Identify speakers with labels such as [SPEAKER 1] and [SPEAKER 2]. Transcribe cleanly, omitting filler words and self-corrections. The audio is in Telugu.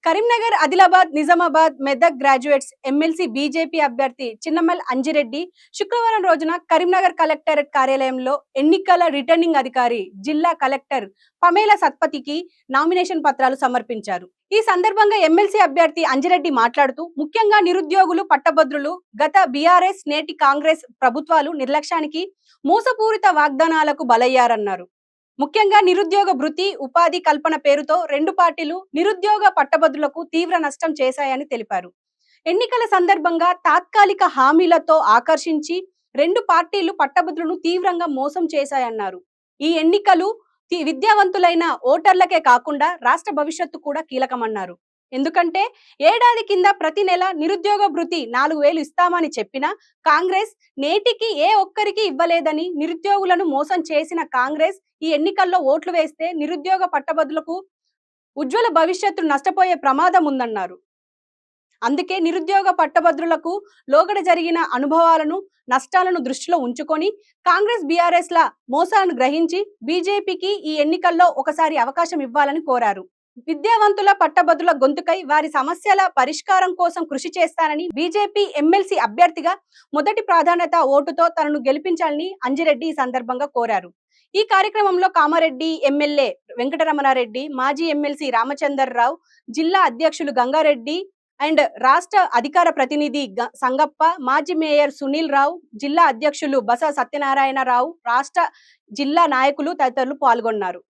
[SPEAKER 1] Karimnagar, Adilabad, Nizamabad, Medak graduates MLC BJP అభ్యర్థి చిన్నమల్ అంజిరెడ్డి శుక్రవారం రోజున కరీంనగర్ కలెక్టరేట్ కార్యాలయంలో ఎన్నికల రిటర్నింగ్ అధికారి జిల్లా కలెక్టర్ పమేల సత్పతికి నామినేషన్ పత్రాలు సమర్పించారు. ఈ సందర్భంగా ఎమ్మెల్సీ అభ్యర్థి అంజిరెడ్డి మాట్లాడుతూ ముఖ్యంగా నిరుద్యోగులు, పట్టభద్రులు గత బీఆర్ఎస్, నేటి కాంగ్రెస్ ప్రభుత్వాలు నిర్లక్ష్యానికి, మోసపూరిత వాగ్దానాలకు బలయ్యారన్నారు. ముఖ్యంగా నిరుద్యోగ భృతి, ఉపాధి కల్పన పేరుతో రెండు పార్టీలు నిరుద్యోగ పట్టభద్రులకు తీవ్ర నష్టం చేశాయని తెలిపారు. ఎన్నికల సందర్భంగా తాత్కాలిక హామీలతో ఆకర్షించి రెండు పార్టీలు పట్టభద్రులను తీవ్రంగా మోసం చేశాయన్నారు. ఈ ఎన్నికలు విద్యావంతులైన ఓటర్లకే కాకుండా రాష్ట్ర భవిష్యత్తు కూడా కీలకమన్నారు. ఎందుకంటే ఏడాది కింద ప్రతి నెల నిరుద్యోగ భృతి 4,000 ఇస్తామని చెప్పినా కాంగ్రెస్ నేటికి ఏ ఒక్కరికి ఇవ్వలేదని, నిరుద్యోగులను మోసం చేసిన కాంగ్రెస్ ఈ ఎన్నికల్లో ఓట్లు వేస్తే నిరుద్యోగ పట్టభద్రులకు ఉజ్వల భవిష్యత్తు నష్టపోయే ప్రమాదం ఉందన్నారు. అందుకే నిరుద్యోగ పట్టభద్రులకు లోగడ జరిగిన అనుభవాలను, నష్టాలను దృష్టిలో ఉంచుకొని కాంగ్రెస్, బీఆర్ఎస్ ల మోసాలను గ్రహించి బీజేపీకి ఈ ఎన్నికల్లో ఒకసారి అవకాశం ఇవ్వాలని కోరారు. విద్యావంతుల పట్టభద్రుల గొంతుకై వారి సమస్యల పరిష్కారం కోసం కృషి చేస్తానని, బీజేపీ ఎమ్మెల్సీ అభ్యర్థిగా మొదటి ప్రాధాన్యత ఓటుతో తనను గెలిపించాలని అంజిరెడ్డి ఈ సందర్భంగా కోరారు. ఈ కార్యక్రమంలో కామారెడ్డి ఎమ్మెల్యే వెంకటరమణారెడ్డి, మాజీ ఎమ్మెల్సీ రామచందర్రావు, జిల్లా అధ్యక్షులు గంగారెడ్డి అండ్ రాష్ట్ర అధికార ప్రతినిధి సంగప్ప, మాజీ మేయర్ సునీల్ రావు, జిల్లా అధ్యక్షులు బస సత్యనారాయణరావు, రాష్ట్ర జిల్లా నాయకులు తదితరులు పాల్గొన్నారు.